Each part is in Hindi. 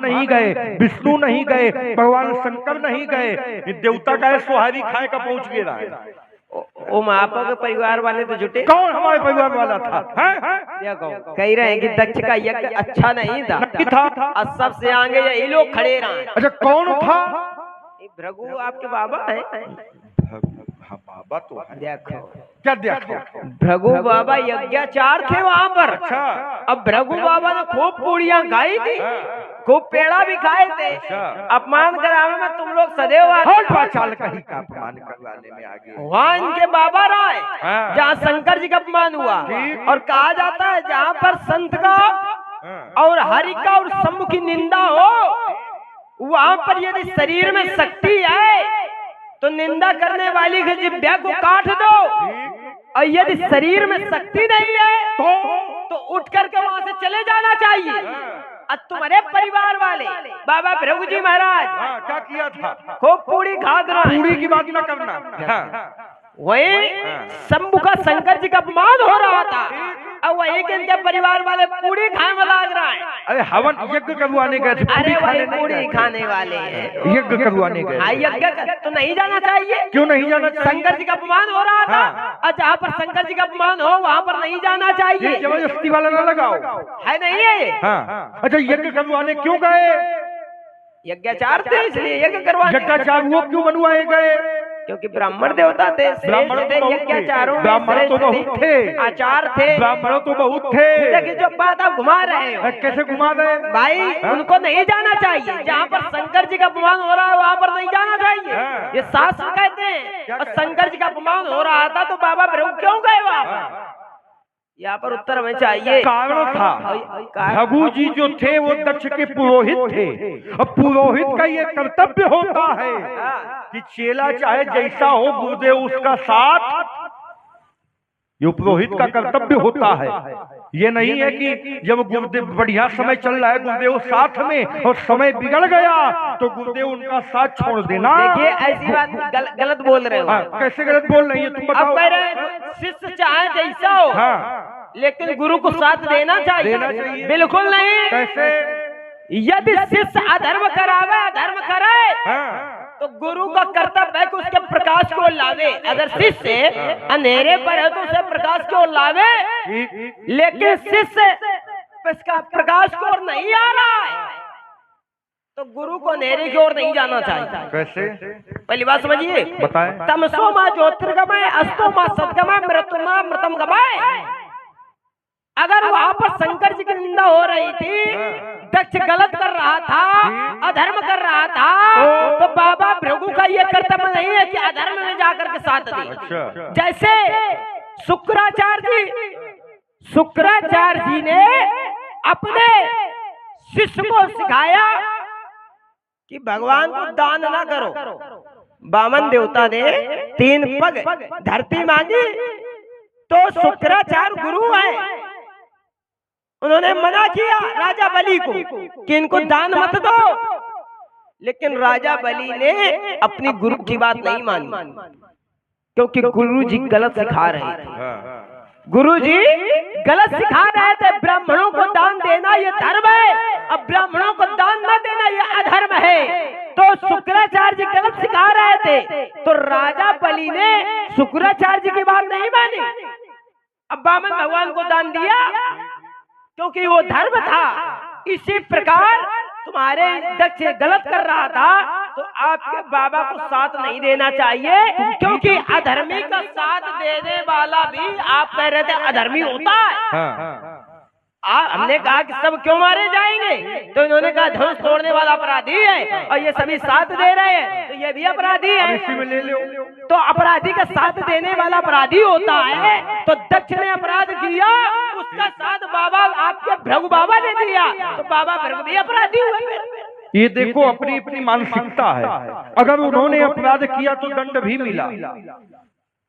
नहीं गए, विष्णु नहीं गए, भगवान शंकर नहीं गए, देवता का सुहारी खाए का पहुंच गया है। ओ महापा के परिवार वाले तो जुटे। कौन हमारे परिवार वाला था? कह रहे हैं कि दक्ष का यज्ञ अच्छा नहीं था, नहीं था। और सबसे आगे यही लोग खड़े रहे। अच्छा कौन था? भृगु आपके बाबा है। हाँ बाबा तो है। देखो क्या देखो? भृगु बाबा यज्ञाचार थे वहाँ पर। अच्छा। अब भृगु बाबा ने खूब पूड़ियाँ खाई थी, खूब पेड़ा भी खाए थे। अपमान कराने में तुम लोग सदैव चाल कहीं का अपमान करवाने में आगे। वहाँ इनके बाबा राय जहाँ शंकर जी का अपमान हुआ। और कहा जाता है जहाँ पर संत का और हरि का और शंभु की निंदा हो, वहाँ पर यदि शरीर में शक्ति है तो निंदा करने वाली की जिह्वा को काट दो, और यदि शरीर में शक्ति नहीं है तो उठ करके वहाँ से चले जाना चाहिए। और तुम्हारे परिवार वाले बाबा भृगु जी महाराज क्या किया था? खूब पूरी खा रहा है। पूरी की बात न करना। वही शंभु का शंकर जी का अपमान हो रहा था, और वही के इनके परिवार वाले पूरी खाने में लाग रहा है। अरे हवन यज्ञ करवाने गए थे। अरे वही पूरी खाने वाले हैं। यज्ञ करवाने गए। यज्ञ तो नहीं जाना चाहिए। क्यों नहीं जाना चाहिए? शंकर जी का अपमान हो रहा था, और जहाँ पर शंकर जी का अपमान हो वहाँ पर नहीं जाना चाहिए। जबरदस्ती वाला ना लगाओ, है नहीं है। हाँ। अच्छा यज्ञ करवाने क्यों गए? यज्ञाचार थे इसलिए यज्ञ करवाने। यज्ञाचार वो क्यों बनवाए गए? क्योंकि ब्राह्मण देवता थे, ब्राह्मण थे, यज्ञाचारों में ब्राह्मण तो बहुत थे, आचार थे, ब्राह्मण तो बहुत थे। देखिए जो बात आप घुमा रहे हो, कैसे घुमा रहे भाई? उनको नहीं जाना चाहिए। जहाँ पर शंकर जी का अपमान हो रहा है वहाँ पर नहीं जाना चाहिए, ये शास्त्र कहते हैं। और शंकर जी का अपमान हो रहा था तो बाबा भृगु क्यों गए वहाँ पर? यहाँ पर उत्तर हमें चाहिए। कारण था भृगु जी जो थे वो दक्ष के पुरोहित थे, और पुरोहित का ये कर्तव्य होता है कि चेला चाहे जैसा हो गुरुदेव उसका साथ, ये पुरोहित का कर्तव्य होता है। ये नहीं है कि जब गुरुदेव बढ़िया समय चल रहा है गुरुदेव साथ में, और समय बिगड़ गया तो गुरुदेव उनका साथ छोड़ देना। देखिए ऐसी बात गलत बोल रहे हो। कैसे गलत बोल रही है तुम बताओ? कह रहे शिष्य चाहे जैसा हो, लेकिन गुरु को साथ देना चाहिए। बिल्कुल नहीं। कैसे? यदि शिष्य अधर्म करावे, अधर्म करे, तो गुरु का कर्तव्य है कि उसके प्रकाश को लावे। अगर शिष्य अंधेरे पर है तो उसे प्रकाश को लावे, लेकिन शिष्य इसका प्रकाश को और नहीं आ रहा है तो गुरु को अंधेरे की ओर नहीं जाना चाहिए। कैसे? पहली बात समझिए। बताएं। तमसो मां ज्योतिर्गमय, अस्तो मां सद्गमय, मृत्युर्मा मृतम गमय। अगर वहां पर शंकर जी की निंदा हो रही थी, दक्ष गलत कर रहा था, अधर्म कर रहा था, तो बाबा भृगु का ये कर्तव्य नहीं है कि अधर्म में जाकर के साथ दे। जैसे शुक्राचार्य जी ने अपने शिष्य को सिखाया कि भगवान को दान ना करो। वामन देवता ने 3 पग धरती मांगी तो शुक्राचार्य गुरु है, उन्होंने मना किया राजा बलि को कि इनको दान मत दो, लेकिन राजा बलि ने अपनी गुरु की बात नहीं मानी, क्योंकि गुरु जी गलत सिखा रहे थे। गुरु जी गलत सिखा रहे थे। ब्राह्मणों को दान देना ये धर्म है, अब ब्राह्मणों को दान न देना ये अधर्म है। तो शुक्राचार्य जी गलत सिखा रहे थे, तो राजा बलि ने शुक्राचार्य जी की बात नहीं मानी, अब वामन भगवान को दान दिया क्योंकि वो धर्म था। इसी प्रकार तुम्हारे दक्ष गलत कर रहा था तो आपके बाबा को साथ नहीं देना चाहिए, क्योंकि अधर्मी का साथ देने वाला भी आप कह रहे थे अधर्मी होता है। हमने कहा कि सब क्यों मारे जाएंगे, तो इन्होंने कहा धनुष तोड़ने वाला अपराधी है और ये सभी साथ दे रहे हैं तो ये भी अपराधी है। इसी में ले लो। तो अपराधी का साथ देने वाला अपराधी होता है। तो दक्ष ने अपराध किया, उसका साथ बाबा आपके भृगु बाबा ने दिया, तो बाबा भृगु भी अपराधी हुए। ये देखो अपनी अपनी मानसिकता है। अगर उन्होंने अपराध किया तो दंड भी मिला।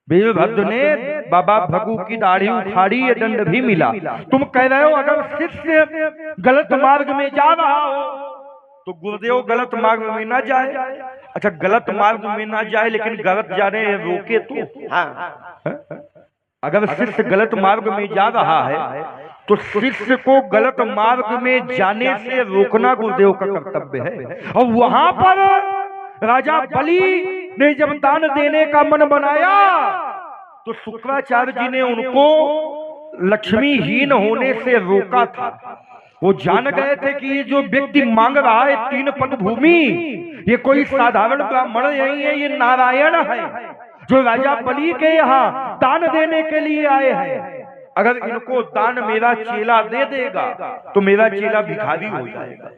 वीरभद्र ने बाबा भृगु की दाढ़ी उखाड़ी, ये दंड भी मिला। तुम कह रहे हो अगर शिष्य गलत मार्ग में जा रहा हो तो गुरुदेव गलत मार्ग में ना जाए। अच्छा गलत मार्ग में ना जाए लेकिन गलत जाने रोके तो। अगर शिष्य गलत मार्ग में जा रहा है तो शिष्य को गलत मार्ग में जाने से रोकना गुरुदेव का कर्तव्य है। और वहां पर राजा बलि ने जब दान देने का मन बनाया तो शुक्राचार्य जी ने उनको लक्ष्मीहीन होने से रोका था। वो जान गए थे कि ये जो व्यक्ति मांग रहा है 3 पद भूमि, ये कोई साधारण ब्राह्मण नहीं है, ये नारायण है जो राजा बलि के यहाँ दान देने के लिए आए हैं। अगर इनको दान मेरा चेला दे देगा तो मेरा चेला भिखारी हो जाएगा।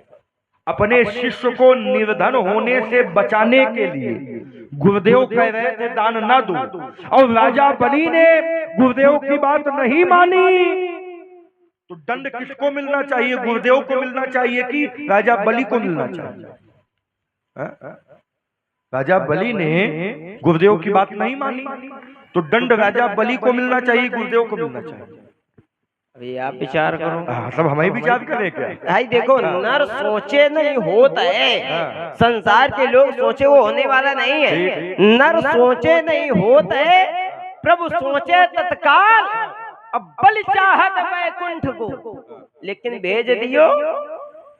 अपने शिष्य को निर्धन होने से बचाने के लिए गुरुदेव कह रहे थे दान ना दो, और राजा बलि ने गुरुदेव की बात नहीं मानी। तो दंड किसको मिलना चाहिए? गुरुदेव को मिलना चाहिए कि राजा बलि को मिलना चाहिए? राजा बलि ने गुरुदेव की बात नहीं मानी तो दंड राजा बलि को मिलना चाहिए, गुरुदेव को मिलना चाहिए। अभी आप विचार करो। सब हम ही विचार करें क्या? भाई देखो, नर सोचे नहीं होता है, संसार के लोग सोचे वो होने वाला नहीं है। नर सोचे नहीं होता है, प्रभु सोचे तत्काल। अब बलि चाहत वैकुंठ को, लेकिन भेज दियो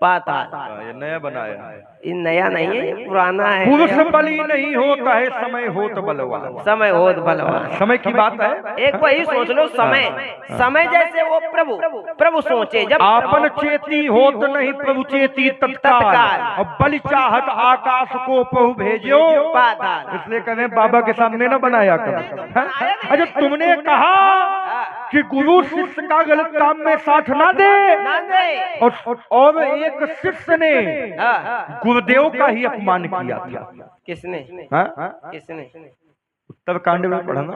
पाताल। ये नया बनाया है, ये नया नहीं है, ये पुराना है। पुरुष बलि नहीं होता है, समय होत बलवान। समय होत बलवान, समय की बात है। एक वही सोच लो, समय जैसे वो प्रभु सोचे जब आपन चेती होत नहीं प्रभु चेती तत्काल। और बलि चाहत आकाश को प्रभु भेजो पाताल। इसलिए कहें बाबा के सामने न बनाया कर। अच्छा, तुमने कहा कि गुरु शिष्य का गलत काम में साथ ना दे, और एक शिष्य ने गुरुदेव का ही अपमान किया था। किसने? किसने? उत्तरकांड में पढ़ा ना,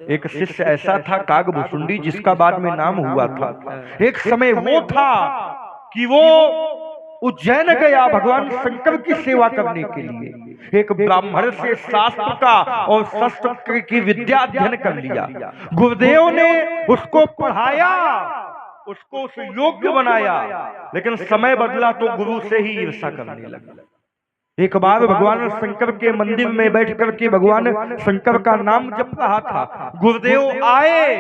एक शिष्य ऐसा था कागभूषुंडी जिसका बाद में नाम हुआ था। एक समय वो था कि वो उज्जैन गया भगवान शंकर की सेवा करने के लिए। एक ब्राह्मण से शास्त्र का और शस्त्र की विद्या अध्ययन कर लिया। गुरुदेव ने उसको पढ़ाया, उसको उस योग्य बनाया, लेकिन समय बदला तो गुरु से ही ईर्षा करने लगा। एक बार भगवान शंकर के मंदिर में बैठ करके भगवान शंकर का नाम जप रहा था। गुरुदेव आए,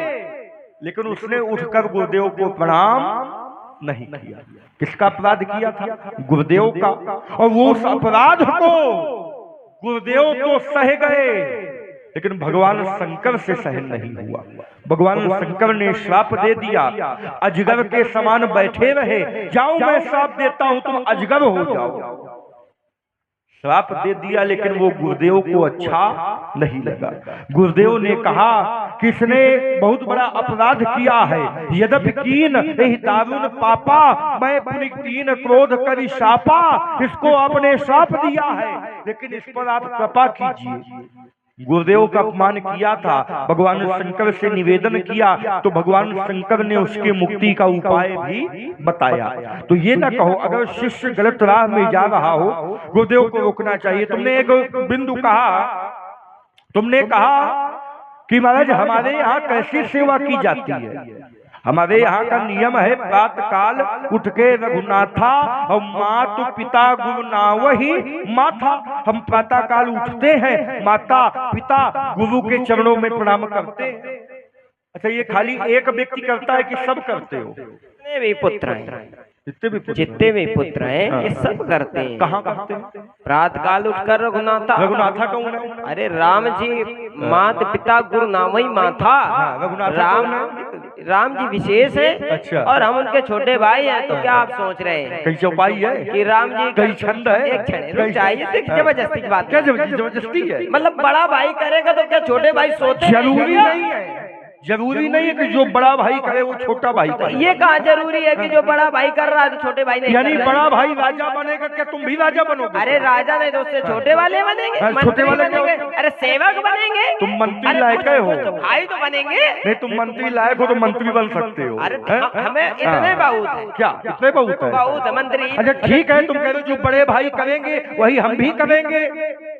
लेकिन उसने उठकर गुरुदेव को प्रणाम नहीं किया। किसका अपराध किया था? गुरुदेव का। और वो उस अपराध को गुरुदेव तो सह गए, लेकिन भगवान शंकर से सहन नहीं हुआ। भगवान शंकर ने श्राप दे दिया, अजगर के समान बैठे रहे, जाओ मैं श्राप देता हूं तुम अजगर हो जाओ। श्राप दे दिया, लेकिन वो गुरुदेव को अच्छा नहीं लगा। गुरुदेव ने कहा कि इसने बहुत बड़ा अपराध किया है। यद्यपि कीन एहि दारुण पापा, मैं पुनि कीन क्रोध करि शापा। इसको आपने श्राप दिया है, लेकिन इस पर आप कृपा कीजिए। गुरुदेव का अपमान किया था, भगवान शंकर से निवेदन किया तो भगवान शंकर ने उसके मुक्ति का उपाय भी बताया। तो ये ना कहो अगर शिष्य गलत राह में जा रहा हो गुरुदेव को रोकना चाहिए। तुमने एक बिंदु कहा, तुमने कहा कि महाराज हमारे यहाँ कैसी सेवा की जाती है। हमारे यहाँ का नियम है प्रातः काल उठ के रघुनाथा और मातु पिता गुरु नावहि माथा। हम प्रातः काल उठते हैं, माता पिता गुरु के चरणों में प्रणाम करते हैं। अच्छा, ये खाली एक व्यक्ति करता है कि सब करते हो? जितने भी पुत्र हैं ये सब करते हैं। कहाँ करते हैं? प्रातः काल उठकर रघुनाथा। रघुनाथा कौन है? अरे राम जी, मात पिता गुरु नाम ही माथा। राम जी विशेष है। अच्छा। और हम उनके छोटे भाई हैं, तो क्या आप सोच रहे हैं कई चौपाई है कि राम जी कई छंद है? एक क्षण चाहिए, जबरदस्ती की बात क्या जबरदस्ती है? मतलब बड़ा भाई करेगा तो क्या छोटे भाई सोते? जरूरी नहीं है, जरूरी नहीं है कि जो बड़ा भाई करे वो छोटा भाई करे। ये कहाँ जरूरी है कि जो बड़ा भाई कर रहा है तो छोटे भाई नहीं? यानी बड़ा भाई राजा बनेगा, क्या तुम भी राजा बनोगे? अरे राजा नहीं तो उससे छोटे वाले बनेंगे, छोटे वाले बनेंगे, अरे सेवक बनेंगे। तुम मंत्री लायक हो, भाई तो बनेंगे। नहीं तुम मंत्री लायक हो तो मंत्री बन सकते हो। अरे हमें इतने बहुत है। क्या इतने बहुत है? बहुत है मंत्री। अच्छा ठीक है, तुम कह रहे हो जो बड़े भाई करेंगे वही हम भी करेंगे।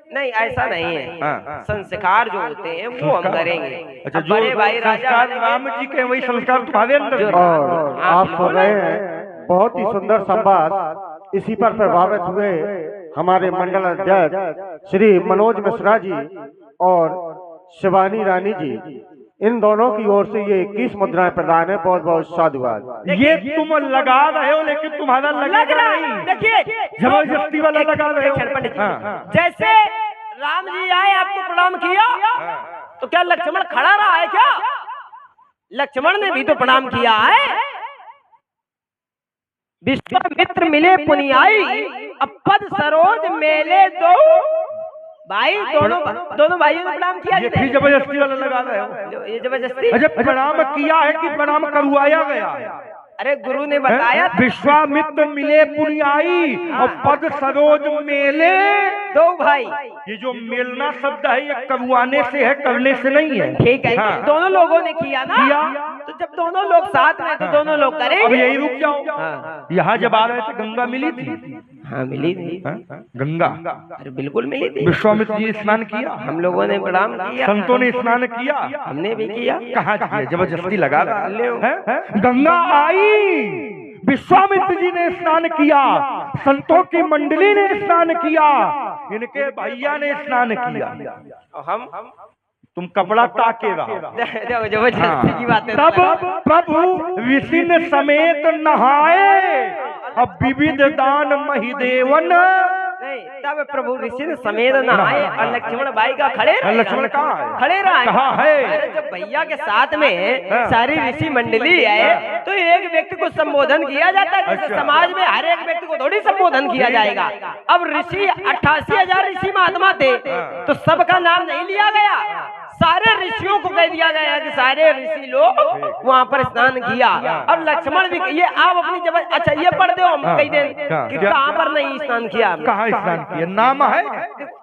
नहीं ऐसा नहीं है, संस्कार जो होते हैं वो हम करेंगे। अच्छा, जो बड़े भाई राजा राम जी के वही संस्कार तुम्हारे अंदर। और आप सुन रहे हैं बहुत ही सुंदर संवाद। इसी पर प्रभावित हुए हमारे मंडल अध्यक्ष श्री मनोज मिश्रा जी और शिवानी रानी जी। इन दोनों की ओर से ये 21 मुद्राएं प्रदान है। बहुत बहुत साधुवाद। ये तुम लगा रहे हो लेकिन तुम्हारा लग लगेगा रहा नहीं। है। देखिए जबरदस्ती वाला लगा रहे हो। पंडित जी, हाँ। जैसे राम जी आए आपको प्रणाम किया, तो क्या लक्ष्मण खड़ा रहा है क्या? लक्ष्मण ने भी तो प्रणाम किया है। विश्वामित्र मिले पुनियाई, अब पद सरोज मेले दो भाई। दोनों भाइयों ने प्रणाम किया। ये फिर जबरदस्ती वाला लगा रहे हो। ये जबरदस्ती। अच्छा, प्रणाम किया है कि प्रणाम करवाया गया? अरे गुरु ने बताया विश्वामित्र मिले पुनियाई और पद सरोज मेले दो भाई। ये जो मेलना शब्द है ये करवाने से है, करने से नहीं है। ठीक है, हाँ। दोनों लोगों ने किया ना। किया। तो जब दोनों लोग साथ में तो दोनों लोग अब करेंगे। यही रुक जाओ। हाँ। यहाँ जब आ रहे थे गंगा मिली थी। हाँ मिली थी। हाँ? गंगा अरे बिल्कुल मिली थी। विश्वामित्र जी स्नान किया, हम लोगों ने प्रणाम किया, संतों ने स्नान किया, हमने भी किया। कहाँ किया? जबरदस्ती लगा रहा है। गंगा आई, विश्वामित्र जी ने स्नान किया, संतों की मंडली ने स्नान किया, इनके भैया ने स्नान किया। हम तुम कपड़ा ताके रहो। जबरदस्ती की बात है। तब प्रभु ऋषि समेत नहाए, अब विविध दान महिदेवन। नहीं, तब प्रभु ऋषि ने समेत नहाए और लक्ष्मण भाई का खड़े रहे। लक्ष्मण कहाँ है? खड़े रहा कहाँ है? अरे जब भैया के साथ में सारी ऋषि मंडली है तो एक व्यक्ति को संबोधन किया जाता है। जैसे समाज में हर एक व्यक्ति को थोड़ी संबोधन किया जाएगा। अब ऋषि 88,000 ऋषि महात्मा थे तो सबका नाम नहीं लिया गया। सारे ऋषियों को कह दिया गया कि सारे ऋषि लोग वहाँ पर स्नान किया। और लक्ष्मण भी ये आप अपनी जब अच्छा ये पढ़ दो, हम कह दें कि कहाँ पर नहीं स्नान किया। कहाँ स्नान किया? नाम है।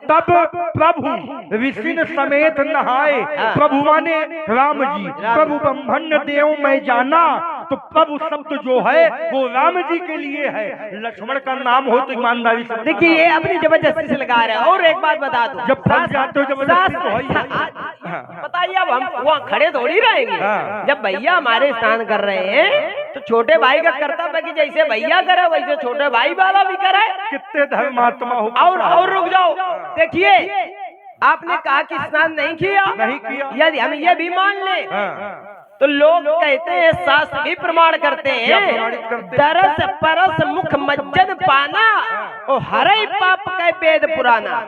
तब प्रभु ऋषि समेत नहाए। प्रभु माने राम जी। प्रभु ब्रह्मण्य देव मैं जाना, तो प्रभु शब्द जो है वो राम जी के लिए है। लक्ष्मण का नाम हो तो ईमानदारी से देखिए ये अपनी जबरदस्ती से लगा रहे हैं। और एक बात बता दो, जब फंस जाते हो जबरदस्ती तो है। बताइए अब हम वहाँ खड़े थोड़ी रहेंगे। जब भैया हमारे स्नान कर रहे हैं तो छोटे भाई का कर्तव्य कि जैसे भैया करे वैसे छोटे भाई वाला भी करे। कितने धर्मात्मा हो। और रुक जाओ, देखिए आपने कहा कि स्नान नहीं किया, यदि हम ये भी मान ले तो लोग कहते हैं, शास्त्र भी प्रमाण करते हैं, दरस परस मुख मज्जन पाना और हरे पाप का वेद पुराना।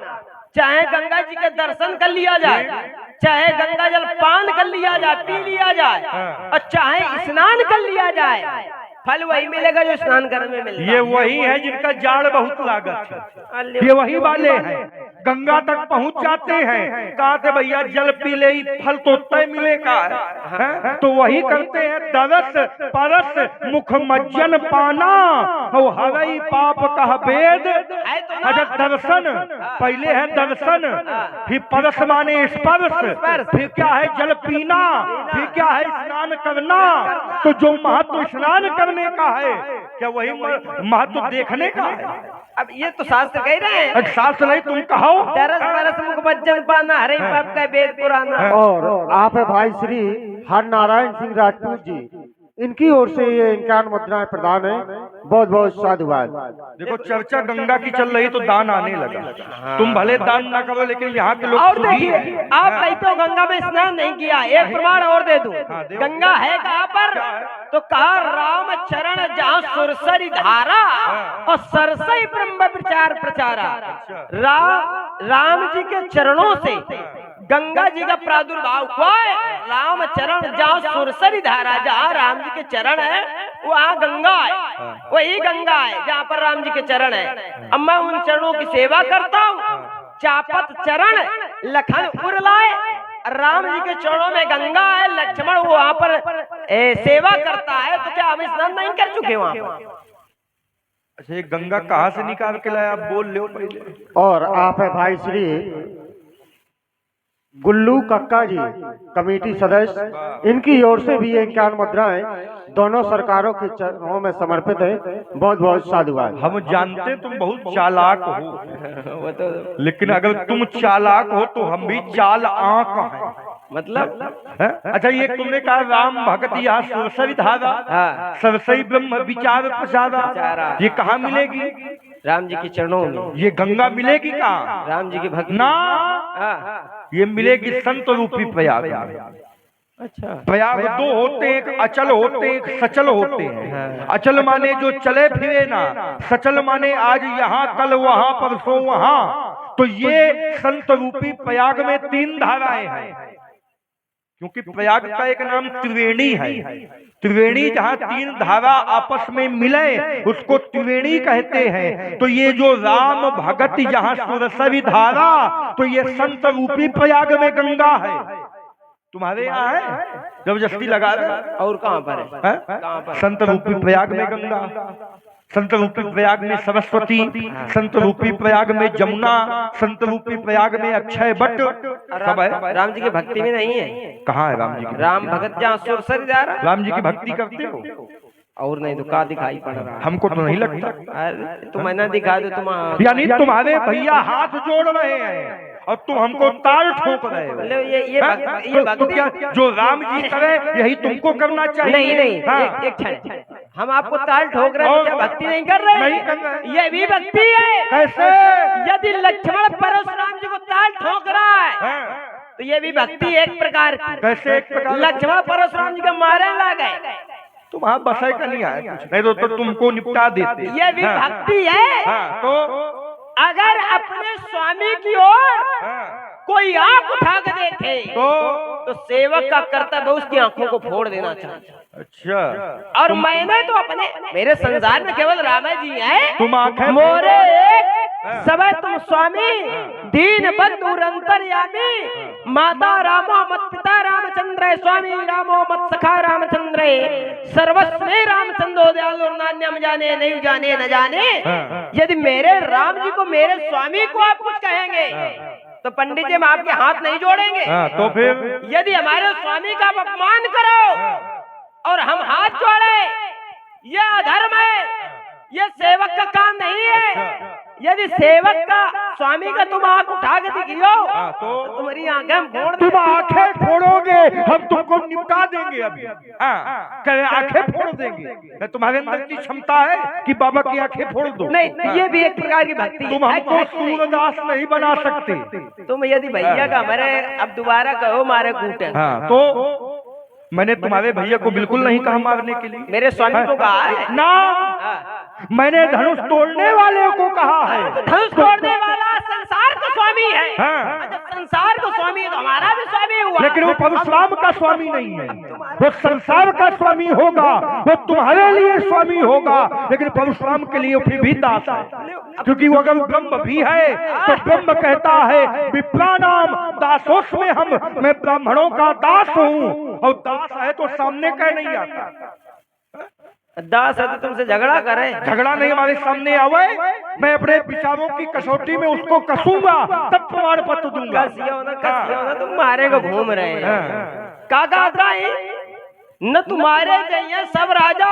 चाहे गंगा जी के दर्शन कर लिया जाए, चाहे गंगा जल पान कर लिया जाए, पी लिया जाए, और चाहे स्नान कर लिया जाए, फल वही मिलेगा जो स्नान करने में मिलेगा। ये वही है जिनका जाड़ बहुत लागत है। ये वही वाले हैं, गंगा तक पहुंच जाते हैं, कहा थे भैया जल पी ले, फल तो तय मिलेगा है? तो वही करते हैं, दरस परस मुख मज्जन पाना और हरई पाप का वेद। अच्छा, दर्शन पहले है, दर्शन फिर परस माने स्पर्श, फिर क्या है जल पीना, फिर क्या है स्नान करना। तो जो महत्व स्नान करने का है, क्या वही महत्व देखने का है? अब ये तो शास्त्र कह रहे हैं। शास्त्र नहीं, तुम कहो। दरस परस मुख मज्जन पाना हरे पाप का वेद पुराना। और आप है भाई श्री हर नारायण सिंह राजपूत जी, इनकी ओर से ये 51 मुद्राएं प्रदान है। बहुत बहुत साधुवाद। देखो चर्चा गंगा की चल रही तो दान आने लगा। तुम भले दान ना करो लेकिन यहाँ के लोग और देखिए, आप कहते हो गंगा में स्नान नहीं किया, एक प्रमाण और दे दूं। गंगा है कहाँ पर? तो कहा राम चरण जहाँ सुरसरी धारा और सरसई ब्रह्म विचार प्रचारा। राम जी के चरणों से गंगा जी का प्रादुर्भाव हुआ है। राम चरण जहाँ सुरसरी धारा, जहाँ राम जी के चरण है वहाँ गंगा है, वही गंगा है जहाँ पर राम जी के चरण है। अब मैं उन चरणों की सेवा करता हूँ। चापत चरण लखन उरलाए, राम जी के चरणों में गंगा है, लक्ष्मण वहाँ पर सेवा करता है। तो क्या हम स्नान नहीं कर चुके वहाँ पर? अच्छा, ये गंगा कहाँ से निकाल के लाया, आप बोल लो पहले। और आप है भाई श्री गुल्लू कक्का जी, कमेटी सदस्य, इनकी ओर से भी 51 मुद्राएं दोनों सरकारों के चरणों में समर्पित है। बहुत बहुत साधुवाद। हम जानते तुम बहुत चालाक हो, लेकिन अगर तुम चालाक हो तो हम भी चाल आंख हैं। मतलब है? अच्छा, ये तुमने कहा राम भगत यहाँ सुरसरी धारा, सरसई ब्रह्म विचार प्रसादा, ये कहाँ मिलेगी? राम जी के चरणों में। ये गंगा मिलेगी कहाँ? राम जी की भक्ति ना, ये मिलेगी संत रूपी प्रयाग। अच्छा। प्रयाग दो होते हैं, एक अचल होते हैं, एक सचल होते हैं। अचल माने जो चले फिरे ना, सचल माने आज यहाँ कल वहां परसों वहां। तो ये संत रूपी प्रयाग में 3 धाराएं हैं, क्योंकि प्रयाग का एक नाम त्रिवेणी है। त्रिवेणी जहाँ 3 धारा आपस में मिले उसको त्रिवेणी कहते हैं। तो ये जो राम भगत यहाँ सुरसरी धारा, तो ये संत रूपी प्रयाग में गंगा है। तुम्हारे यहाँ है जबरदस्ती लगा रहे। और कहाँ पर है? कहाँ पर? संत रूपी प्रयाग में गंगा, संत रूपी प्रयाग में सरस्वती, संत रूपी प्रयाग में जमुना, संत रूपी प्रयाग में अक्षय वट सब है। राम जी की भक्ति में नहीं है? कहाँ है राम जी की? राम भगत जहाँ सुरसरी जा रहा, राम जी की भक्ति करते हो? और नहीं तो का दिखाई पड़ रहा? हमको तो नहीं लगता। अरे तुम ना दिखा दो, तुम यानी तुम्हारे भैया हाथ जोड़ रहे हैं और तुम हमको ताल ठोक रहे हो। ये तो क्या जो राम जी करे यही तुमको करना चाहिए? नहीं नहीं, एक क्षण, हम आपको ताल ठोक रहे हैं, भक्ति नहीं कर रहे? नहीं कर रहे। ये भी भक्ति है। कैसे? यदि लक्ष्मण परशुराम जी को ताल ठोक रहा है तो ये भी भक्ति एक प्रकार की। कैसे एक प्रकार? लक्ष्मण परशुराम जी को मारे लगे, तुम हाँ बसाई का नहीं आया कुछ, नहीं तो तुमको निपटा देते। ये भी भक्ति है। तो अगर अपने स्वामी की ओर कोई आंख उठा के देखे तो सेवक का कर्तव्य उसकी आंखों को फोड़ देना चाहिए। अच्छा। और मैंने तो अपने, मेरे संसार में केवल राम जी हैं, तुम आंखें मोरे एक सबे तुम स्वामी, दीन बंधु अंतर्यामी, माता रामो मत पिता रामचंद्र, स्वामी रामो मत सखा रामचंद्र, सर्वस्वे रामचंद्रो दयालु नान्यम जाने नहीं जाने न जाने। यदि मेरे राम जी को, मेरे स्वामी को आप कुछ कहेंगे तो पंडित जी हम आपके हाथ नहीं जोड़ेंगे। तो फिर यदि हमारे स्वामी का आप अपमान करो और हम हाथ जोड़े, ये अधर्म है, ये सेवक का काम नहीं है। यदि सेवक का स्वामी का तुम आंख उठा के दिखियो तो तुम्हारी आंखें फोड़, तुम आंखें फोड़ोगे, हम तुमको निपटा देंगे। अभी आंखें फोड़ देंगे। तुम्हारे अंदर की क्षमता है कि बाबा की आंखें फोड़ दो? नहीं, ये भी एक प्रकार की भक्ति है। तुम हमको सूरदास नहीं बना सकते। तुम यदि भैया का हमारे अब दोबारा कहो मारे कूटे, तो मैंने तुम्हारे भैया को बिल्कुल नहीं कहा मारने के लिए। मेरे स्वामी को कहा है ना, मैंने धनुष तोड़ने वाले को कहा है। धनुष तोड़ने वाला संसार का स्वामी है। जब संसार का स्वामी है तो हमारा भी स्वामी हुआ। लेकिन वो परशुराम का स्वामी नहीं है, वो संसार का स्वामी होगा, वो तुम्हारे लिए स्वामी होगा, लेकिन परशुराम के लिए फिर भी दास है। क्योंकि वो अगर ब्रह्म भी है तो ब्रह्म कहता है विप्राणाम दासोस्मि हम, मैं ब्राह्मणों का दास हूँ। और दास है तो सामने कह नहीं आता। दास है तो तुमसे झगड़ा करे? झगड़ा नहीं, हमारे सामने आवे, मैं अपने विचारों की कसौटी में उसको कसूंगा, तब प्रमाण पत्र दूंगा। कसियो ना, तुम मारे को घूम रहे हैं। काका न तुम्हारे चाहिए सब राजा,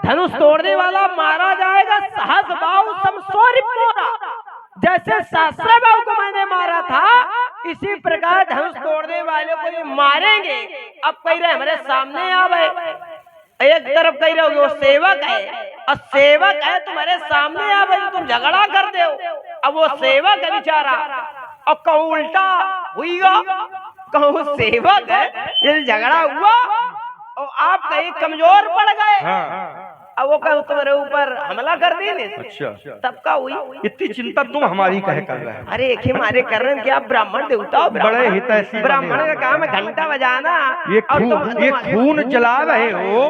धनुष तोड़ने वाला मारा जाएगा, सहस बाहु समसोरी मोरा। जैसे शास्त्र बाहु को मैंने मारा था, इसी प्रकार धनुष तोड़ने वाले को ये मारेंगे। अब कह रहे हमारे सामने आवे, एक तरफ कह रहे हो वो सेवक है, और सेवक है तुम्हारे सामने आवे तो तुम झगड़ा कर दो। अब वो सेवक है बेचारा, और कहूँ उल्टा हुईगा, कहूँ सेवक है, यदि झगड़ा हुआ और आप कहीं कमजोर पड़ गए, अब वो कहूँ तुम्हारे ऊपर हमला कर दी नहीं। अच्छा, तब का हुई? इतनी चिंता तुम हमारी कहे कर रहे हैं? अरे एक ही मारे कर रहे हैं कि आप ब्राह्मण देवता हो। बड़े हितैषी ब्राह्मण का काम है घंटा बजाना। ये खून जला रहे हो,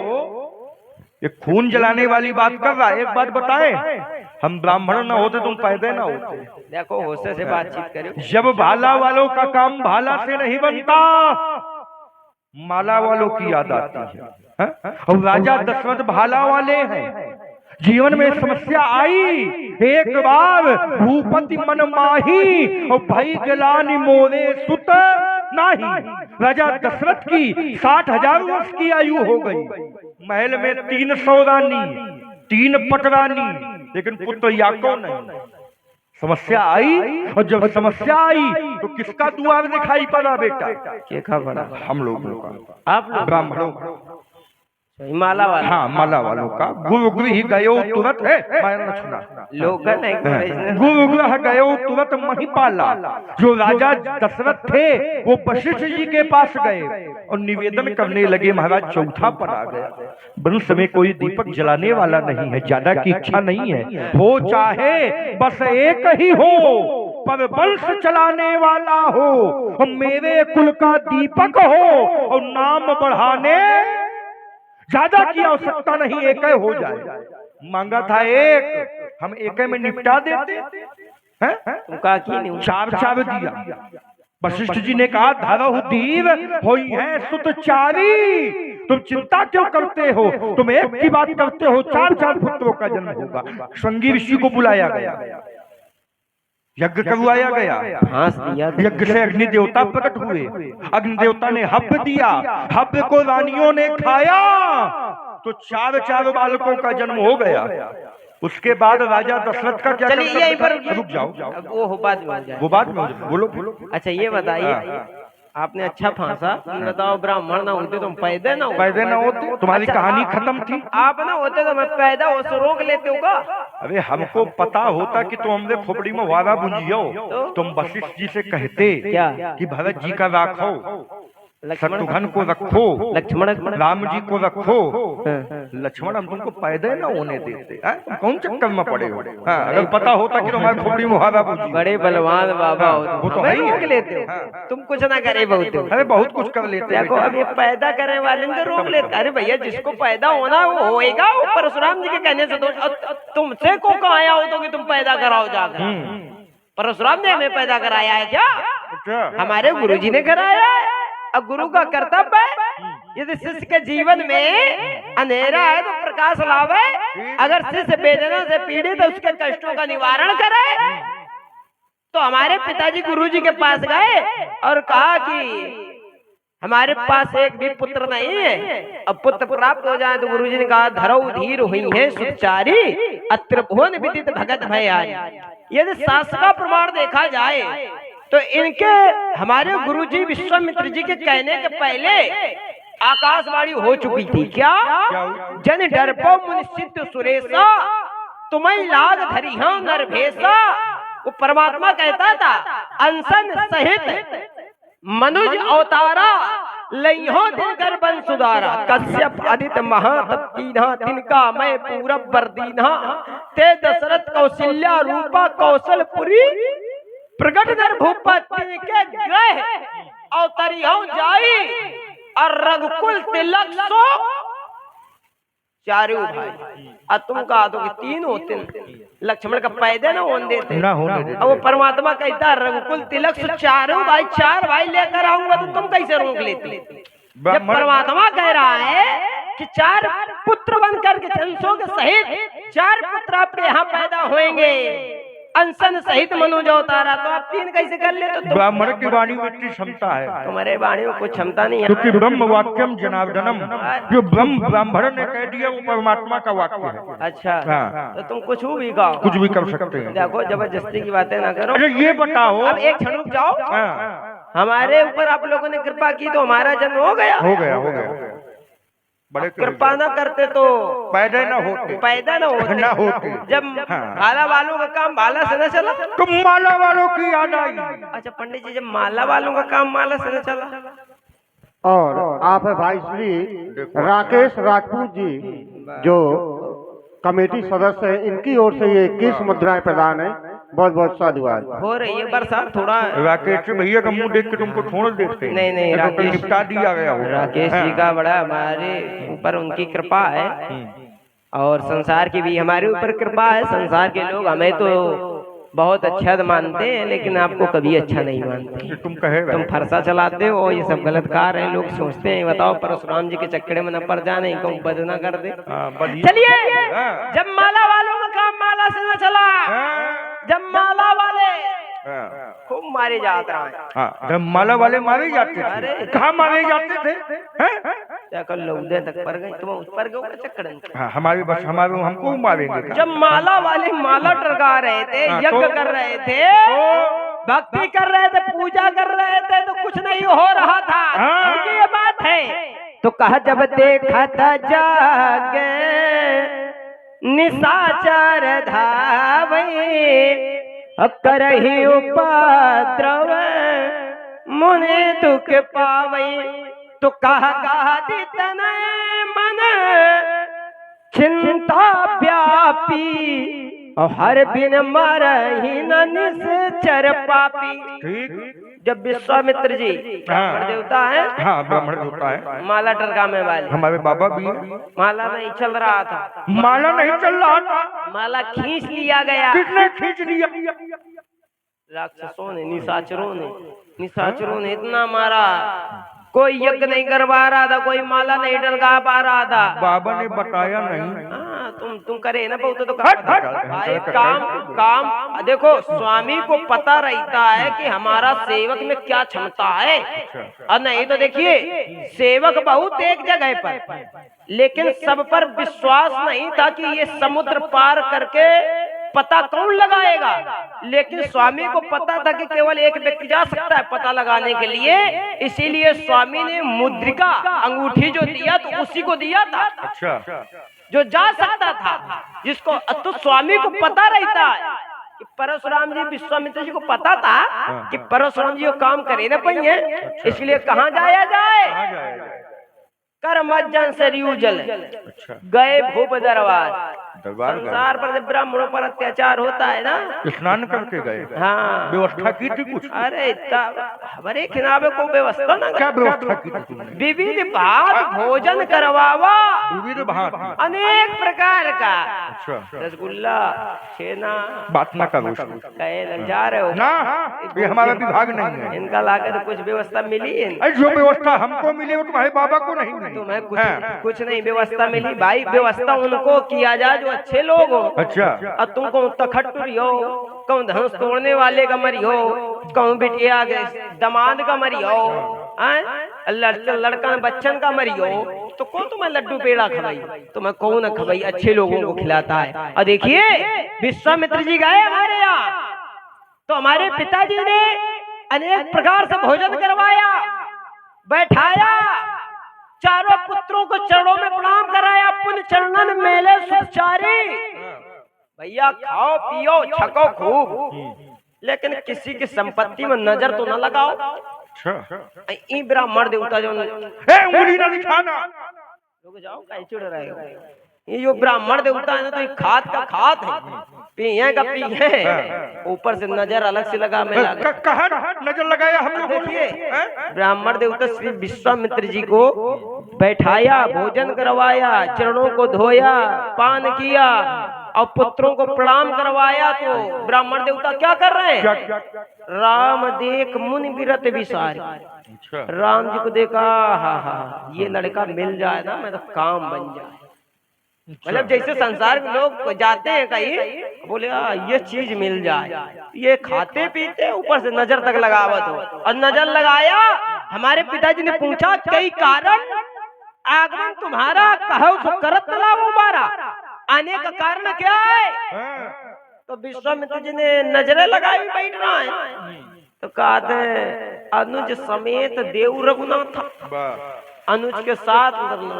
ये खून जलाने वाली बात कर रहा है। एक बात बताएं, हम ब्राह्मण ना होते तुम पैदा ना होते। देखो होशे से बातचीत करो। जब भाला वालों का काम भाला से नहीं बनता, माला वालों की याद आती है। और राजा दशरथ भाला वाले हैं। जीवन में समस्या आई, एक बार भूपति मन माही, और भाई गलानी मोरे सुत नाही। राजा दशरथ की 60,000 वर्ष की आयु हो गई। महल में 300 रानी, 3 पटरानी, लेकिन पुत्र याकव नहीं। समस्या आई, और जब समस्या आई तो किसका द्वार दिखाई पड़ा बेटा? क्या बड़ा? हम लोगों का, आप ब्राह्मणों का। माला वाला। हाँ माला वालों का। गुरुगृह गयो तुरंत है सुना लोगन है गुरुगृह गयो तुरंत महिपाला। जो राजा दशरथ थे वो वशिष्ठ जी के पास गए और निवेदन करने लगे, महाराज चौथा पर आ गया, वंश में कोई दीपक जलाने वाला नहीं है, ज्यादा की इच्छा नहीं है, हो चाहे बस एक ही हो पर वंश चलाने वाला हो, और मेरे कुल का दीपक हो, और नाम बढ़ाने ज्यादा की आवश्यकता नहीं, एक हो जाए। मांगा था एक, हम एक में निपटा देते हैं, तुमका की नहीं चार चार दिया। वशिष्ठ जी ने कहा धरहुदीव होई है सुत चारी, तुम चिंता क्यों करते हो, तुम एक की बात करते हो, चार चार पुत्रों का जन्म होगा। श्रृंगी ऋषि को बुलाया गया, यज्ञ करवाया गया, फांस दिया। यज्ञ से अग्नि देवता प्रकट हुए, अग्नि देवता ने हव्य दिया, हव्य को रानियों ने खाया तो चार चार बालकों का जन्म हो गया। उसके बाद राजा दशरथ का क्या चलिए यहीं पर रुक जाओ, वो बाद में हो जाए। वो बात में बोलो बोलो। अच्छा ये बताइए, आपने अच्छा फांसा, बताओ ब्राह्मण ना होते तुम पैदा ना होते, तुम्हारी कहानी खत्म थी। आप ना होते तो मैं पैदा हो तो रोक लेते हो का? अरे हमको पता होता कि तुम हमने खोपड़ी में वारा बुंजियो, तुम वशिष्ठ जी से कहते क्या कि भरत जी का राखो, शत्रुघ्न को रखो, लक्ष्मण राम जी को रखो, लक्ष्मण हम तुमको पैदा ना होने देते, तुम कौन चक्कर में पड़े हो? अगर पता होता कि तुम्हारे खोपड़ी में वारा बुंजी। बड़े बलवान बाबा हो, वो तो है ही रोक लेते हो, तुम कुछ ना करे बहुत हो। अरे बहुत कुछ कर लेते देखो अब ये पैदा करने वाले को रोक लेते। अरे भैया जिसको पैदा होना वो होएगा, वो परशुराम जी के कहने से तुमसे को कहा आया हो तो कि तुम पैदा कराओ जाकर। परशुराम ने हमें पैदा कराया है क्या? हमारे गुरुजी ने कराया है। अब गुरु का कर्तव्य है यदि शिष्य के जीवन में अंधेरा है तो प्रकाश लावे, अगर शिष्य वेदना से पीड़ित है उसके कष्टों का निवारण करे। तो हमारे पिताजी गुरुजी के पास गए और कहा कि हमारे पास एक भी पुत्र नहीं है, अब पुत्र प्राप्त हो जाए। तो गुरुजी ने कहा धरऊ धीर हुई है सुचारी, अत्र भुवन विदित भगत भयारी। यदि शास्त्र का प्रमाण देखा जाए तो इनके हमारे गुरुजी विश्वामित्र जी के कहने के पहले आकाशवाणी हो चुकी थी। क्या? जन डरपो मुनिसिद्ध सुरेशा, तुम्हें लाग धरी हाँ नरभेसा। वो परमात्मा कहता था अंसन सहित मनुज अवतारा, लइहो दिनकर बन सुधारा। कश्यप आदित्य महातपीना, तिनका मैं पूरब बरदीना। ते दशरथ कौशल्या रूपा कौशलपुरी, प्रगट नर भूपति के ग्रह अवतरियो जाई। और रघुकुल तिलक सो चारों भाई। और तुम कहा तो कि तीन होते, लक्ष्मण का पैदा ना होने देते ना होने देते। अब वो परमात्मा कहता है रघुकुल तिलक सो चारों भाई, चार भाई लेकर आऊंगा तो तुम कैसे रोक लेते? जब परमात्मा कह रहा है कि चार पुत्र बन करके अंशों के सहित चार पुत्र आपके यहाँ पैदा होंगे, अंसन सहित मनुज अवतारा, तो आप तीन कैसे कर ले? तो ब्राह्मण की वाणी में इतनी क्षमता है, तुम्हारे वाणी में कुछ क्षमता नहीं है। क्योंकि ब्रह्म वाक्यम जनार्दनम, जो ब्रह्म ब्राह्मण ने कह दिया वो परमात्मा का वाक्य है। अच्छा हाँ। तो तुम कुछ भी कहो, कुछ भी कर सकते हैं। देखो जबरदस्ती की बातें ना करो। अच्छा ये बताओ, अब एक क्षण रुक जाओ। हमारे ऊपर आप लोगों ने कृपा की तो हमारा जन्म हो गया। हो गया। बड़े कृपा ना करते तो पैदा ना होते, ना होते। जब माला वालों का काम माला से न चला तो माला वालों की याद आई। अच्छा पंडित जी, जब माला वालों का काम माला से न चला, और आप है भाई श्री राकेश राजपूत जी जो कमेटी सदस्य है, इनकी ओर से ये 21 मुद्राएं प्रदान है। बहुत बहुत साधुवाद। हो रही है बरसात थोड़ा। राकेश भैया का मुंह देख के तुमको छोड़ देते। नहीं राकेश निपटा दिया गया। राकेश जी का बड़ा हमारे ऊपर उनकी कृपा है, और संसार की भी हमारे ऊपर कृपा है। संसार के लोग हमें तो बहुत अच्छा मानते हैं, लेकिन आपको कभी अच्छा नहीं मानते। तुम फरसा चलाते हो, ये सब गलत कार्य है। लोग सोचते हैं बताओ परशुराम जी के चक्करे में न पड़ जाने, इनको बद न कर दे। चलिए, जब माला वालों का काम माला से न चला, जब माला वाले खूब मारे जाते हैं। जब माला वाले मारे जाते थे, कहाँ मारे जाते थे? लौदे तक पर गए, तुम उस पर गए चक्कर। हमारे बस हमारे हमको मारेंगे। जब माला वाले माला टरका रहे थे, यज्ञ कर रहे थे, भक्ति कर रहे थे, पूजा कर रहे थे, तो कुछ नहीं हो रहा था। ये बात है तो कहा जब देखा था जागे निशाचर धावे करही उपद्रव मुने दुख पावे। तो कहा गादी तने मन चिंता व्यापी और हर बिन मरही न निश्चर पापी। ठीक। जब विश्वामित्र जी ब्राह्मण देवता है, हाँ ब्राह्मण देवता है, माला टरकामे वाले, हमारे बाबा भी है। माला नहीं चल रहा था, माला नहीं चल रहा था, माला खींच लिया गया। किसने खींच लिया? राक्षसों ने, निशाचरों ने इतना मारा, कोई यज्ञ नहीं करवा रहा था, कोई माला नहीं टरका पा रहा था। बाबा ने बताया नहीं। हाँ, तुम करे ना बहुत तो भाई काम देखो, स्वामी को पता रहता है कि हमारा सेवक में क्या क्षमता है। और नहीं तो देखिए, सेवक बहुत एक जगह पर, लेकिन सब पर विश्वास नहीं था कि ये समुद्र पार करके पता कौन लगाएगा। लेकिन स्वामी को पता था कि केवल एक व्यक्ति जा सकता है पता लगाने के लिए, इसीलिए स्वामी ने मुद्रिका अंगूठी जो दिया तो उसी को दिया था। अच्छा। जो जा सकता था, जिसको तो स्वामी को पता रहता है कि परशुराम जी, विश्वामित्र जी को पता था कि परशुराम जी वो काम करे ना पाएंगे, इसलिए कहाँ जाया जाए? कर मज्जन सरयू जल गए भूप दरबार। संसार पर जब ब्राह्मणों पर अत्याचार होता है ना, स्नान करके गए। हाँ, व्यवस्था की थी कुछ? अरे हमारे खिलाफ को व्यवस्था ना, क्या व्यवस्था की थी? विविध भात भोजन करवावा, विविध भात अनेक प्रकार का। अच्छा। रसगुल्ला, छेना, बात ना करो, कहे लग जा रहे हो ना, ये हमारा विभाग नहीं है। इनका लाकर कुछ व्यवस्था मिली है? जो व्यवस्था हमको मिली वो तुम्हारे बाबा को नहीं मिली। तुम्हें कुछ नहीं व्यवस्था मिली भाई। व्यवस्था उनको किया जाए जो अच्छे लोग हो। अच्छा। और तुम कौन तखट्टुरी हो, कौन धनुष तोड़ने वाले का मरी हो, कौन बिटिया दमाद का मरी हो, लड़का बच्चन का मरी हो, तो कौन तुम्हें लड्डू पेड़ा खवाई? तुम्हें कौन खवाई? अच्छे लोगों को खिलाता है। और देखिए, विश्वामित्र जी गए हमारे यहाँ, तो हमारे पिताजी ने अनेक प्रकार से भोजन करवाया, बैठाया, चारों पुत्रों को चरणों में प्रणाम कराया, पुण्य चरणन मेले सुचारी। भैया खाओ पियो छको खूब, लेकिन किसी की संपत्ति में नजर तो न लगाओ। अच्छा। ब्राह्मण देवता जो उंगली ना दिखाना, रुक जाओ, कहीं चिढ़ रहे हो? ये जो ब्राह्मण देवता है ना, तो ये खाद का खाद है, पिए का पिए, ऊपर से नजर अलग से लगा। मैं कहाँ नजर लगाया हमने? देखिए, ब्राह्मण देवता श्री विश्वामित्र जी को बैठाया, भोजन करवाया, चरणों को धोया, पान किया और पुत्रों को प्रणाम करवाया। तो ब्राह्मण देवता क्या कर रहे हैं? राम देख मुनि विरत विसार। राम जी को देखा, हा, ये लड़का मिल जाए ना, मैं तो काम बन जाए। मतलब जैसे संसार में लोग जाते हैं कहीं, बोले ये चीज मिल जाए, ये खाते पीते, ऊपर से नजर तक लगावत हो। और नजर लगाया, हमारे पिताजी ने पूछा कई कारण आगमन तुम्हारा कहो सो करत लाओ मारा, आने का कारण क्या है? तो विश्वामित्र जी ने नजरें लगाई बैठ रहा है, तो कहते अनुज समेत देव रघुनाथ, अनुज के साथ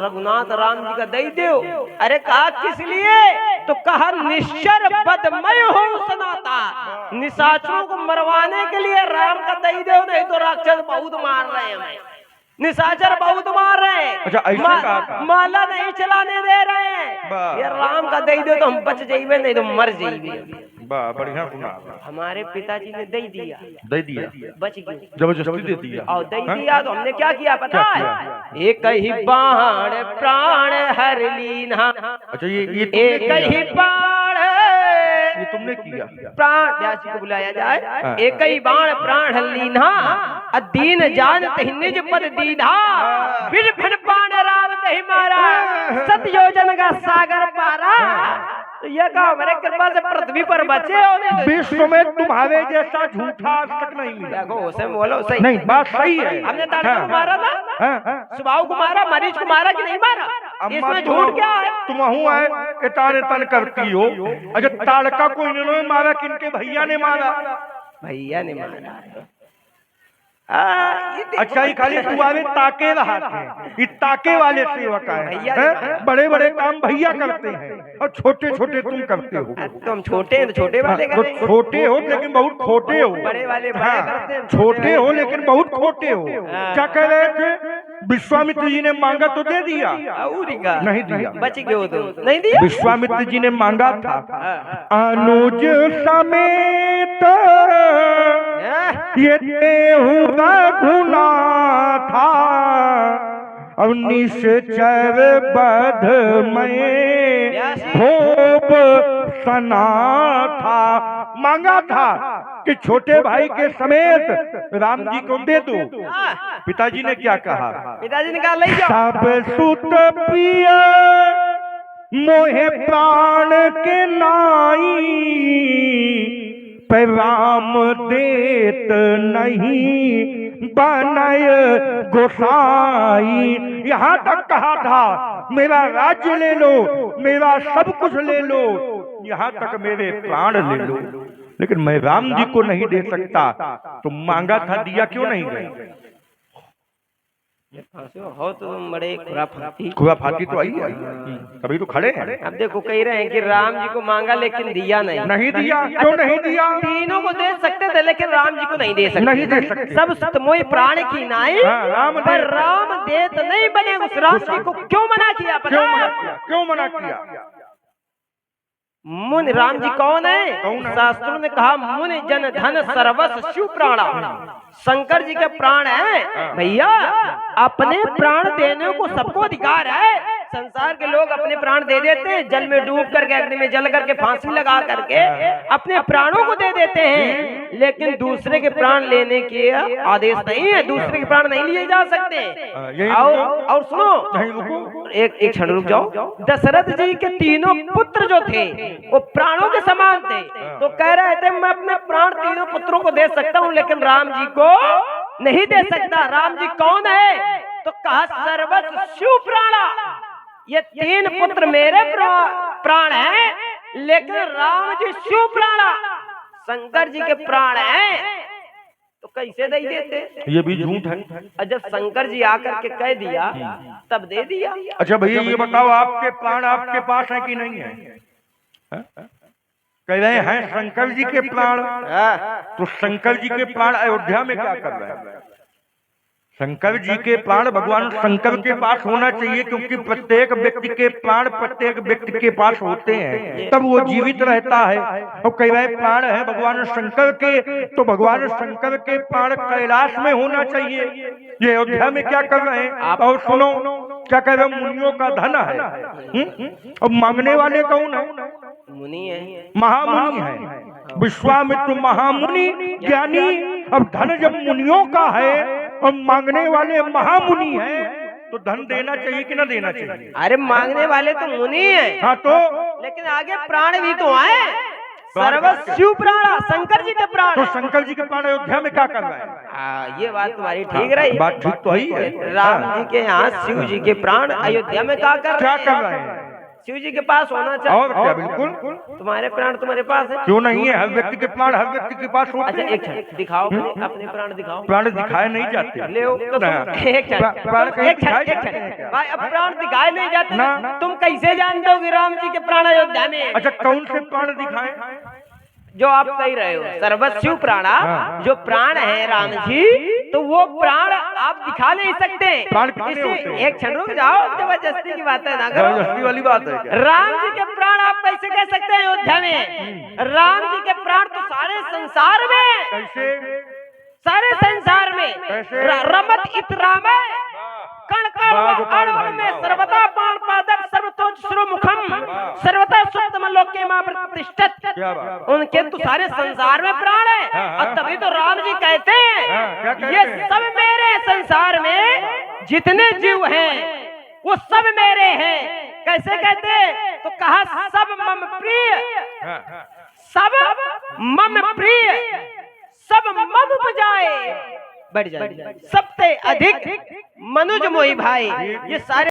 रघुनाथ राम जी का दई देव। अरे कहा किस लिए? तो कहा निश्चर बदमय हो सनाता, निशाचरों को मरवाने के लिए राम का दई देव, नहीं तो राक्षस बहुत मार रहे हैं हमें, निशाचर बहुत मार रहे हैं। अच्छा, माला नहीं चलाने दे रहे हैं, ये राम का दई दे तो हम बच जाइए, नहीं तो मर जाइए। बढ़िया। हमारे पिताजी ने दे दिया, बच गए, जबरदस्ती दे दिया। और दे दिया तो हमने क्या किया पता है? एक ही बाण प्राण हर लीना। अच्छा, ये एक ही बाण, ये तुमने किया? प्राण व्यास को बुलाया जाए। एक ही बाण प्राण लीना, दीन जान निज पद दीधा, फिर बाण राम तहि मारा, सत योजन का सागर पारा। तो यह कहा हमारे कृपा से पृथ्वी पर बचे हो। विश्व में तुम्हारे जैसा झूठा आज तक नहीं मिला। उसे बोलो सही नहीं, बात सही है। हमने ताड़का को मारा था, सुबाहु को मारा, मरीज को मारा कि नहीं मारा? इसमें झूठ क्या है? तुम आए इतारे तन करती हो। अच्छा, ताड़का को इन्होंने मारा, किनके भैया ने मारा? भैया ने मारा। अच्छा ये खाली तुम्हारे ताके रहा थे, ये ताके वाले सेवक भैया हैं, बड़े बड़े काम भैया करते हैं और छोटे छोटे तुम करते हो। तुम छोटे हैं तो छोटे वाले तो करेंगे। छोटे हो लेकिन बहुत खोटे हो। बड़े वाले बड़े करते हैं, छोटे हो लेकिन बहुत खोटे हो। क्या कह रहे थे? विश्वामित्र जी ने मांगा तो दे दिया? नहीं दिया। बच गए हो तुम, नहीं दिया। विश्वामित्र जी ने मांगा था अनुज समेत ये देहुआ गुना था, अब निश्चर बध में खूब सना था। मांगा था कि छोटे भाई के समेत राम जी को दे दो। पिताजी ने क्या कहा? पिताजी ने कहा ले जाओ। सब सुत पिय मोहे प्राण के नाई, पर राम देत नहीं बनय गोसाई। यहाँ तक कहा था मेरा राज्य ले लो, मेरा सब कुछ ले लो, यहाँ तक मेरे प्राण ले लो, लेकिन मैं राम जी को नहीं दे सकता। तो मांगा था, दिया क्यों नहीं गए? हो तो तुम बड़े खुराफाती। खुराफाती तो आई है, कभी तो खड़े हैं। अब देखो कह रहे हैं कि राम जी को मांगा लेकिन दिया नहीं। नहीं दिया, क्यों नहीं दिया? तीनों को दे सकते थे लेकिन राम जी को नहीं दे सकते। नहीं दे सकते। सब सतमोई प्राण की नाई, राम पर राम देत नहीं बने। उस राम जी को क्यों मना किया? क्यों मना किया? क्यों मना किया? मुनि राम जी कौन है? शास्त्रों ने कहा मुनि जन धन सर्वस्व शिव प्राणा। शंकर जी के प्राण है भैया। अपने प्राण देने को सबको अधिकार है। संसार के लोग अपने प्राण दे देते हैं, जल में डूब करके, अग्नि में जल करके, फांसी लगा करके अपने प्राणों को दे देते हैं, लेकिन दूसरे के प्राण लेने के आदेश नहीं है। दूसरे के प्राण नहीं लिए जा सकते। और सुनो, एक क्षण रुक जाओ। दशरथ जी के तीनों पुत्र जो थे वो प्राणों के समान थे, तो कह रहे थे मैं अपने प्राण तीनों पुत्रों को दे सकता हूँ लेकिन राम जी को नहीं दे सकता। राम जी कौन है? तो कहा सर्वस्व शिव प्राणा। ये तीन पुत्र मेरे प्राण हैं, लेकिन राम जी शिव प्राणा, शंकर जी के प्राण हैं, तो कैसे दे देते? ये भी झूठ है। जब शंकर जी आकर के कह दिया तब दे दिया। अच्छा भैया ये बताओ, आपके प्राण आपके पास है कि नहीं है? कह रहे हैं शंकर जी के प्राण, तो शंकर जी के प्राण अयोध्या में क्या कर रहे हैं? शंकर जी के प्राण भगवान शंकर के पास होना चाहिए, क्योंकि प्रत्येक व्यक्ति के प्राण प्रत्येक व्यक्ति के पास होते हैं, तब वो जीवित रहता है। और कई बार प्राण है भगवान शंकर के, तो भगवान शंकर के प्राण कैलाश में होना चाहिए। ये अयोध्या में क्या कर रहे हैं? और सुनो क्या कह रहे हैं? मुनियों का धन है। और मांगने वाले कौन है? मुनि है, महामुनि है। विश्वामित्र महामुनि ज्ञानी। अब धन जब मुनियों का है और मांगने वाले महामुनि हैं, तो धन देना चाहिए कि ना देना चाहिए? अरे मांगने वाले तो मुनि हैं। हाँ तो लेकिन आगे प्राण भी तो आए। सर्वस्व शिव प्राण, शंकर जी के प्राण। तो शंकर जी के प्राण अयोध्या में क्या कर रहे हैं? ये बात तुम्हारी ठीक रही। बात ठीक तो ही है। राम जी के यहाँ शिव जी के प्राण अयोध्या में क्या कर रहे हैं? शिव जी के पास होना चाहिए। और क्या? बिल्कुल। तुम्हारे प्राण तुम्हारे पास है। क्यों नहीं है? हर व्यक्ति के प्राण हर व्यक्ति के पास होते हैं। अच्छा एक दिखाओ, अपने प्राण दिखाओ। प्राण दिखाए नहीं जाते। ले भाई, अब प्राण दिखाए नहीं जाते ना, तुम कैसे जानते हो कि राम जी के प्राण अयोध्या में? अच्छा कौन से प्राण दिखाए? जो आप कह रहे हो सर्वस्व प्राणा, जो प्राण है राम जी, तो वो प्राण आप दिखा नहीं सकते। एक क्षण रुक जाओ, जबरदस्ती की बात है ना करो। जबरदस्ती वाली बात है। राम जी के प्राण आप कैसे कह सकते हैं अयोध्या में? राम जी के प्राण तो सारे संसार में। कैसे? सारे संसार में रमत इतरा में कण कण में सर्वदा पाण पादक सर्वतोज सर्वमुखम सर्वदा शुद्धम लोके मां प्रतिष्ठित। उनके तो सारे संसार में प्राण है। और तभी तो राम जी कहते हैं ये सब मेरे संसार में जितने जीव हैं वो सब मेरे हैं। कैसे कहते हैं? तो कहा सब मम प्रिय, सब मम प्रिय, सब मम उपजाए, बढ़ जाए, सबसे अधिक मनुज मोहि भाई। ये सारे